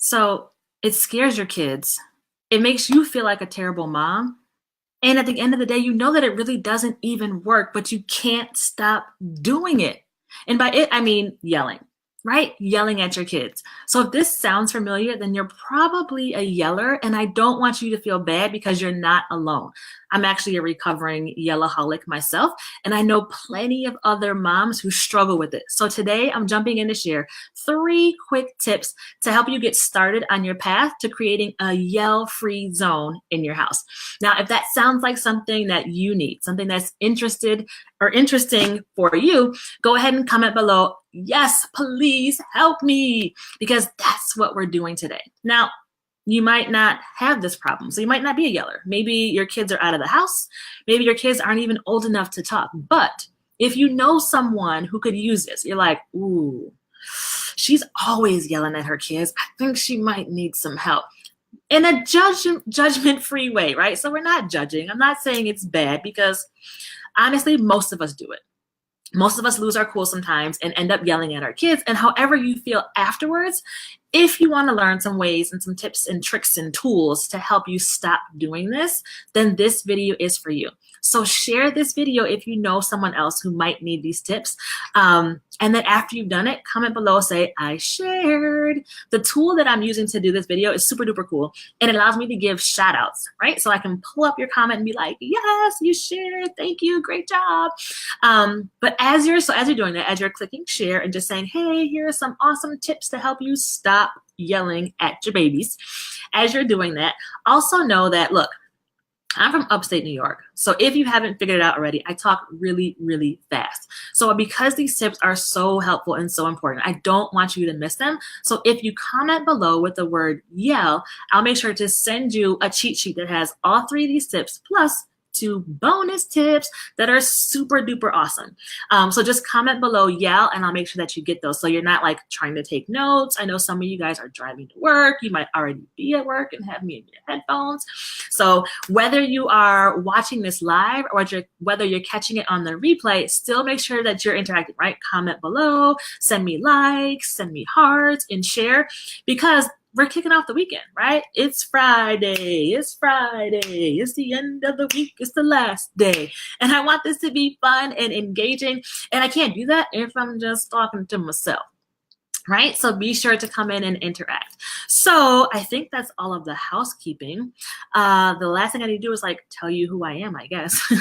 So it scares your kids. It makes you feel like a terrible mom. And at the end of the day, you know that it really doesn't even work, but you can't stop doing it. And by it, I mean yelling, right? Yelling at your kids. So if this sounds familiar, then you're probably a yeller. And I don't want you to feel bad because you're not alone. I'm actually a recovering yell-aholic myself, and I know plenty of other moms who struggle with it. So today I'm jumping in to share 3 quick tips to help you get started on your path to creating a yell-free zone in your house. Now, if that sounds like something that you need, something that's interesting for you, go ahead and comment below. Yes, please help me, because that's what we're doing today. Now, you might not have this problem, so you might not be a yeller. Maybe your kids are out of the house. Maybe your kids aren't even old enough to talk. But if you know someone who could use this, you're like, ooh, she's always yelling at her kids. I think she might need some help. In a judgment-free way, right? So we're not judging. I'm not saying it's bad, because honestly, most of us do it. Most of us lose our cool sometimes and end up yelling at our kids. And however you feel afterwards, if you want to learn some ways and some tips and tricks and tools to help you stop doing this, then this video is for you. So share this video if you know someone else who might need these tips. And then after you've done it, comment below, say, I shared. The tool that I'm using to do this video is super duper cool. And it allows me to give shout outs, right? So I can pull up your comment and be like, yes, you shared. Thank you. Great job. But as you're doing that, as you're clicking share and just saying, hey, here are some awesome tips to help you stop yelling at your babies. As you're doing that, also know that, look, I'm from upstate New York. So if you haven't figured it out already, I talk really, really fast. So because these tips are so helpful and so important, I don't want you to miss them. So if you comment below with the word yell, I'll make sure to send you a cheat sheet that has all 3 of these tips plus 2 bonus tips that are super duper awesome. So just comment below yell and I'll make sure that you get those. So you're not like trying to take notes. I know some of you guys are driving to work. You might already be at work and have me in your headphones. So whether you are watching this live or whether you're catching it on the replay, still make sure that you're interacting, right? Comment below, send me likes, send me hearts, and share, because we're kicking off the weekend, right? It's Friday. It's Friday. It's the end of the week. It's the last day. And I want this to be fun and engaging. And I can't do that if I'm just talking to myself, right? So be sure to come in and interact. So I think that's all of the housekeeping. The last thing I need to do is like tell you who I am, I guess.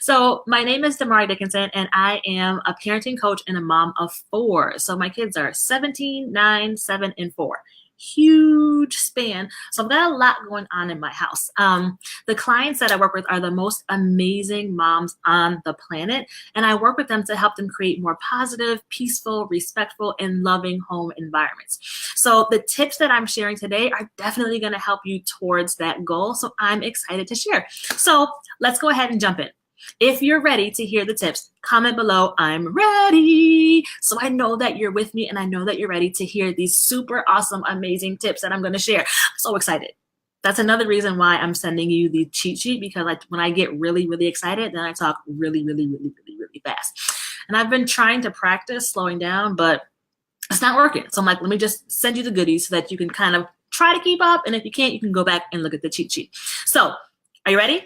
So my name is Damari Dickinson, and I am a parenting coach and a mom of 4. So my kids are 17, 9, 7, and 4. Huge span. So I've got a lot going on in my house. The clients that I work with are the most amazing moms on the planet, and I work with them to help them create more positive, peaceful, respectful, and loving home environments. So the tips that I'm sharing today are definitely going to help you towards that goal. So I'm excited to share. So let's go ahead and jump in. If you're ready to hear the tips, comment below, I'm ready. So I know that you're with me and I know that you're ready to hear these super awesome, amazing tips that I'm going to share. I'm so excited. That's another reason why I'm sending you the cheat sheet, because when I get really, really excited, then I talk really, really, really, really, really fast. And I've been trying to practice slowing down, but it's not working. So I'm like, let me just send you the goodies so that you can kind of try to keep up. And if you can't, you can go back and look at the cheat sheet. So are you ready?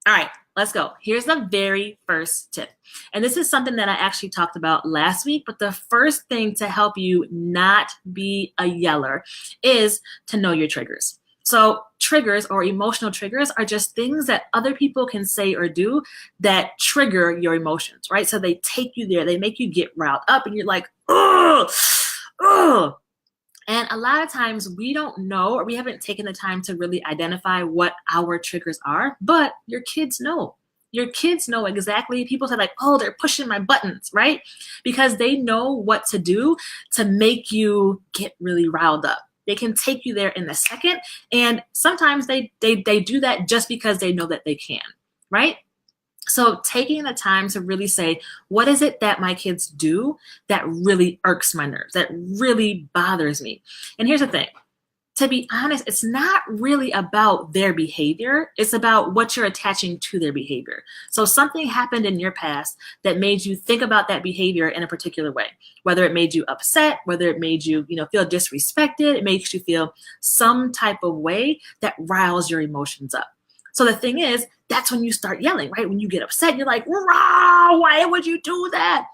All right. Let's go. Here's the very first tip. And this is something that I actually talked about last week, but the first thing to help you not be a yeller is to know your triggers. So triggers or emotional triggers are just things that other people can say or do that trigger your emotions, right? So they take you there, they make you get riled up and you're like, ugh, ugh. And a lot of times we don't know, or we haven't taken the time to really identify what our triggers are, but your kids know. Your kids know exactly. People say like, oh, they're pushing my buttons, right? Because they know what to do to make you get really riled up. They can take you there in a second. And sometimes they do that just because they know that they can, right? So taking the time to really say, what is it that my kids do that really irks my nerves, that really bothers me? And here's the thing. to be honest, it's not really about their behavior. It's about what you're attaching to their behavior. So something happened in your past that made you think about that behavior in a particular way, whether it made you upset, whether it made you, feel disrespected, it makes you feel some type of way that riles your emotions up. So the thing is, that's when you start yelling, right? When you get upset, you're like, "Rah, why would you do that?"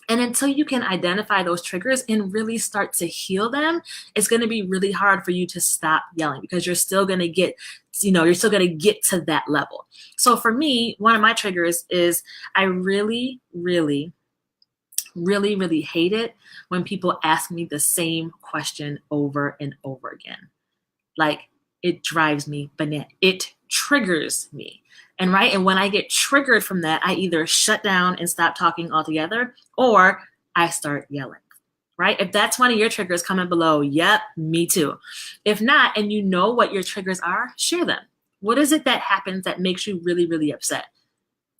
And until you can identify those triggers and really start to heal them, it's going to be really hard for you to stop yelling because you're still going to get, you're still going to get to that level. So for me, one of my triggers is I really, really, really, really hate it when people ask me the same question over and over again. Like, it drives me banana. It triggers me. And when I get triggered from that, I either shut down and stop talking altogether, or I start yelling, right? If that's one of your triggers, comment below. Yep, me too. If not, and you know what your triggers are, share them. What is it that happens that makes you really, really upset,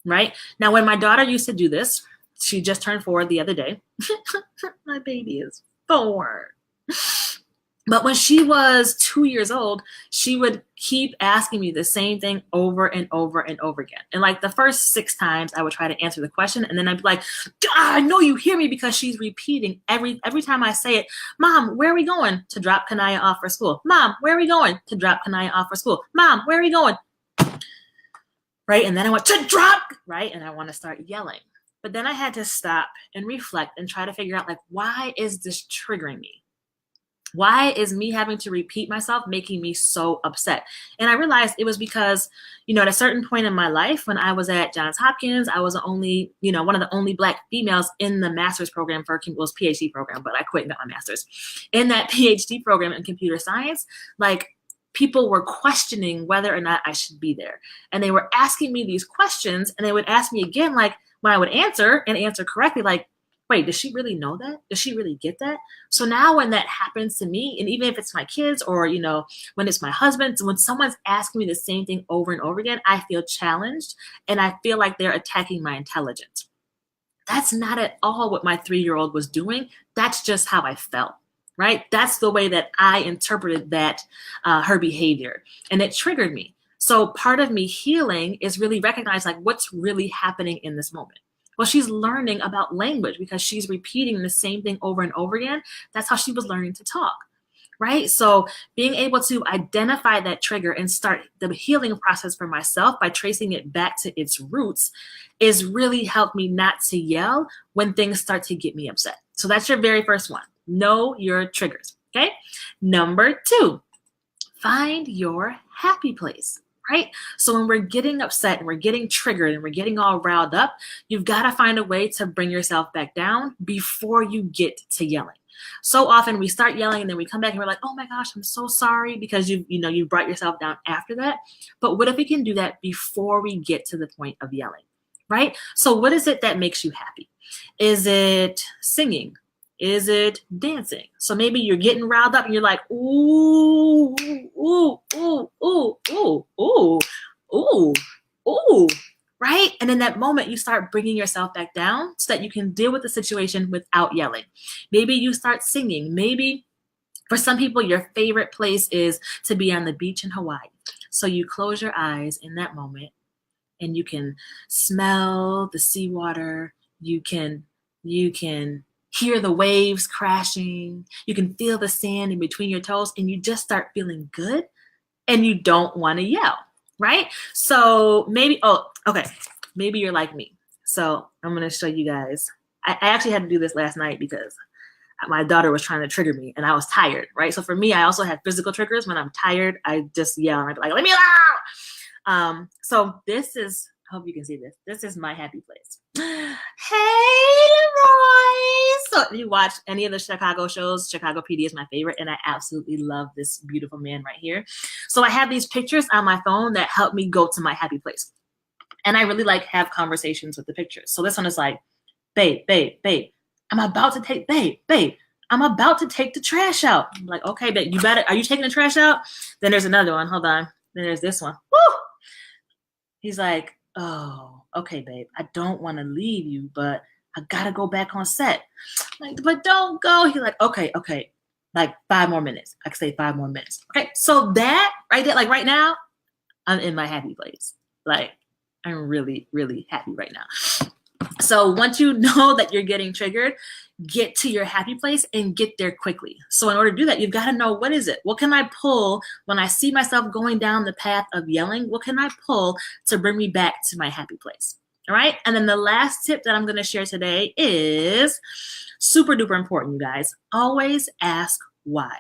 right? Now, when my daughter used to do this, she just turned 4 the other day. My baby is 4. But when she was 2 years old, she would keep asking me the same thing over and over and over again. And like the first 6 times, I would try to answer the question. And then I'd be like, I know you hear me, because she's repeating every time I say it. Mom, where are we going? To drop Kanaya off for school. Mom, where are we going? To drop Kanaya off for school. Mom, where are we going? Right? And then I went to drop, right? And I want to start yelling. But then I had to stop and reflect and try to figure out, like, why is this triggering me? Why is me having to repeat myself making me so upset? And I realized it was because, at a certain point in my life, when I was at Johns Hopkins, I was only, one of the only Black females in the master's program PhD program, but I quit and got my master's. In that PhD program in computer science, like, people were questioning whether or not I should be there. And they were asking me these questions, and they would ask me again, like, when I would answer correctly, like, wait, does she really know that? Does she really get that? So now when that happens to me, and even if it's my kids or, when it's my husband, when someone's asking me the same thing over and over again, I feel challenged and I feel like they're attacking my intelligence. That's not at all what my 3-year-old was doing. That's just how I felt, right? That's the way that I interpreted that, her behavior, and it triggered me. So part of me healing is really recognize, like, what's really happening in this moment. Well, she's learning about language because she's repeating the same thing over and over again. That's how she was learning to talk, right? So being able to identify that trigger and start the healing process for myself by tracing it back to its roots is really helped me not to yell when things start to get me upset. So that's your very first one. Know your triggers, okay? Number 2, find your happy place. Right? So when we're getting upset and we're getting triggered and we're getting all riled up, you've got to find a way to bring yourself back down before you get to yelling. So often we start yelling and then we come back and we're like, oh my gosh, I'm so sorry, because you brought yourself down after that. But what if we can do that before we get to the point of yelling, right? So what is it that makes you happy? Is it singing? Is it dancing? So maybe you're getting riled up and you're like, ooh, ooh, ooh, ooh, ooh, ooh, ooh, ooh, right? And in that moment, you start bringing yourself back down so that you can deal with the situation without yelling. Maybe you start singing. Maybe for some people, your favorite place is to be on the beach in Hawaii. So you close your eyes in that moment and you can smell the seawater. You can hear the waves crashing. You can feel the sand in between your toes, and you just start feeling good and you don't want to yell, right? So maybe you're like me. So I'm going to show you guys. I actually had to do this last night because my daughter was trying to trigger me and I was tired, right? So for me, I also have physical triggers. When I'm tired, I just yell and I'm like, let me alone. So this is, I hope you can see this. This is my happy place. Hey, Leroy. So if you watch any of the Chicago shows, Chicago PD is my favorite, and I absolutely love this beautiful man right here. So I have these pictures on my phone that help me go to my happy place. And I really like have conversations with the pictures. So this one is like, babe, I'm about to take the trash out. I'm like, okay, babe, are you taking the trash out? Then there's another one. Hold on. Then there's this one. Woo! He's like, oh, okay, babe, I don't want to leave you, but I got to go back on set. I'm like, but don't go. He's like, okay. Like 5 more minutes. I could say 5 more minutes. Okay, so that right there, like right now, I'm in my happy place. Like I'm really, really happy right now. So once you know that you're getting triggered, get to your happy place and get there quickly. So in order to do that, you've got to know, what is it? What can I pull when I see myself going down the path of yelling? What can I pull to bring me back to my happy place? All right. And then the last tip that I'm going to share today is super duper important, you guys. Always ask why.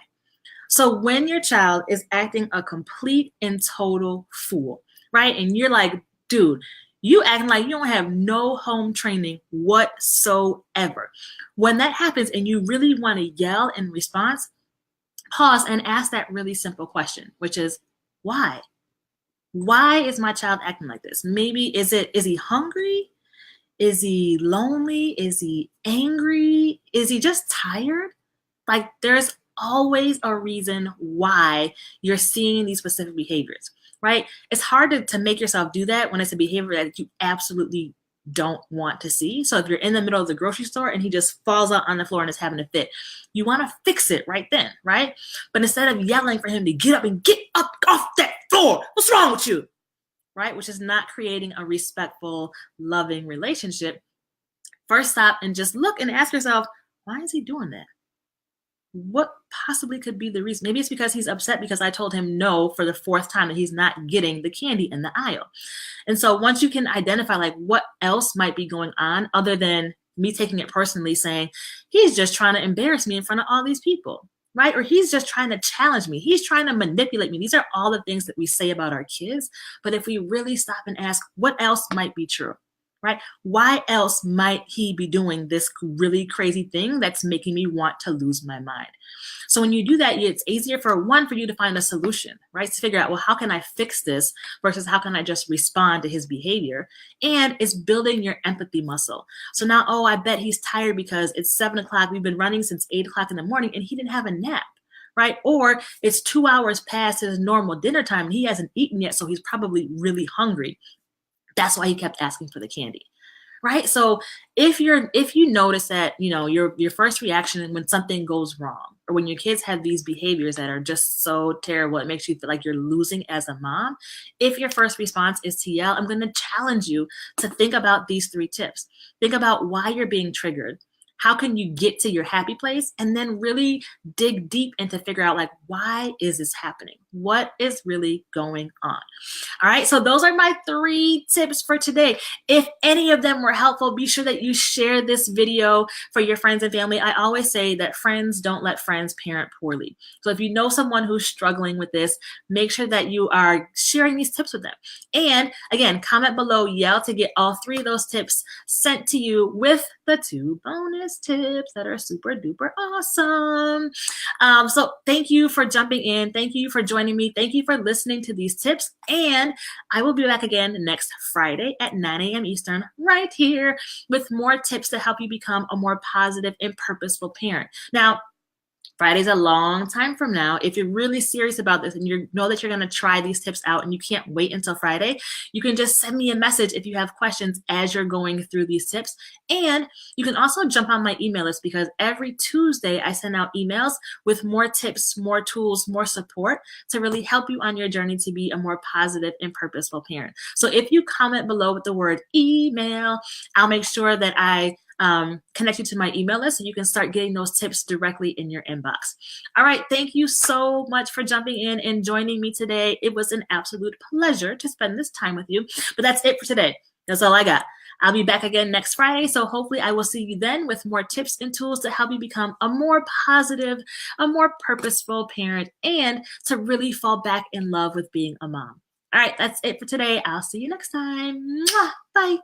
So when your child is acting a complete and total fool, right? And you're like, dude, you acting like you don't have no home training whatsoever. When that happens and you really want to yell in response, pause and ask that really simple question, which is, why? Why is my child acting like this? Maybe is he hungry? Is he lonely? Is he angry? Is he just tired? Like there's always a reason why you're seeing these specific behaviors, right? It's hard to make yourself do that when it's a behavior that you absolutely don't want to see. So if you're in the middle of the grocery store and he just falls out on the floor and is having a fit, you want to fix it right then, right? But instead of yelling for him to get up off that floor, what's wrong with you? Right? Which is not creating a respectful, loving relationship. First stop and just look and ask yourself, why is he doing that? What possibly could be the reason? Maybe it's because he's upset because I told him no for the 4th time and he's not getting the candy in the aisle. And so once you can identify like what else might be going on other than me taking it personally saying, he's just trying to embarrass me in front of all these people, right? Or he's just trying to challenge me. He's trying to manipulate me. These are all the things that we say about our kids. But if we really stop and ask, what else might be true? Right? Why else might he be doing this really crazy thing that's making me want to lose my mind? So when you do that, it's easier for you to find a solution, right? To figure out, well, how can I fix this versus how can I just respond to his behavior? And it's building your empathy muscle. So now, oh, I bet he's tired because it's 7 o'clock. We've been running since 8 o'clock in the morning and he didn't have a nap. Right? Or it's 2 hours past his normal dinner time and he hasn't eaten yet, so he's probably really hungry. That's why he kept asking for the candy, right? So if you notice that, your first reaction when something goes wrong or when your kids have these behaviors that are just so terrible, it makes you feel like you're losing as a mom. If your first response is to yell, I'm going to challenge you to think about these 3 tips. Think about why you're being triggered. How can you get to your happy place? And then really dig deep and to figure out like, why is this happening? What is really going on? All right, so those are my 3 tips for today. If any of them were helpful, be sure that you share this video for your friends and family. I always say that friends don't let friends parent poorly. So if you know someone who's struggling with this, make sure that you are sharing these tips with them. And again, comment below, yell to get all 3 of those tips sent to you with the 2 bonus tips that are super duper awesome. So thank you for jumping in. Thank you for joining me. Thank you for listening to these tips. And I will be back again next Friday at 9 a.m. Eastern right here with more tips to help you become a more positive and purposeful parent. Now, Friday's a long time from now. If you're really serious about this and you know that you're going to try these tips out and you can't wait until Friday, you can just send me a message if you have questions as you're going through these tips. And you can also jump on my email list because every Tuesday I send out emails with more tips, more tools, more support to really help you on your journey to be a more positive and purposeful parent. So if you comment below with the word email, I'll make sure that I connect you to my email list so you can start getting those tips directly in your inbox. All right. Thank you so much for jumping in and joining me today. It was an absolute pleasure to spend this time with you. But that's it for today. That's all I got. I'll be back again next Friday. So hopefully I will see you then with more tips and tools to help you become a more positive, a more purposeful parent, and to really fall back in love with being a mom. All right. That's it for today. I'll see you next time. Mwah! Bye.